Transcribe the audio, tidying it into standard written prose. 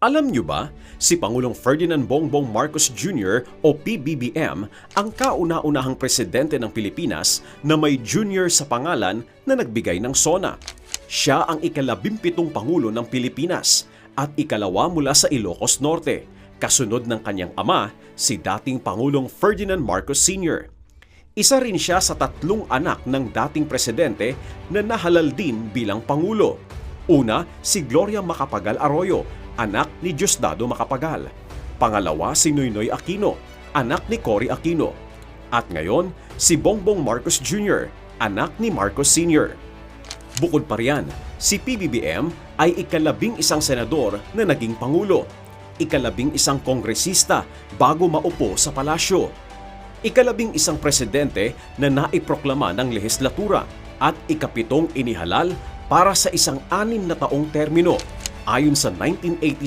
Alam niyo ba, si Pangulong Ferdinand Bongbong Marcos Jr. o PBBM ang kauna-unahang presidente ng Pilipinas na may junior sa pangalan na nagbigay ng SONA. Siya ang ika-17 Pangulo ng Pilipinas at ikalawa mula sa Ilocos Norte, kasunod ng kanyang ama, si dating Pangulong Ferdinand Marcos Sr. Isa rin siya sa 3 anak ng dating presidente na nahalal din bilang Pangulo. Una, si Gloria Macapagal Arroyo, anak ni Diosdado Macapagal. Pangalawa, si Noynoy Aquino, anak ni Cory Aquino. At ngayon, si Bongbong Marcos Jr., anak ni Marcos Sr. Bukod pa riyan, si PBBM ay ika-11 senador na naging Pangulo, ika-11 kongresista bago maupo sa palasyo, ika-11 presidente na naiproklama ng lehislatura at ika-7 inihalal para sa isang 6 na taong termino ayon sa 1987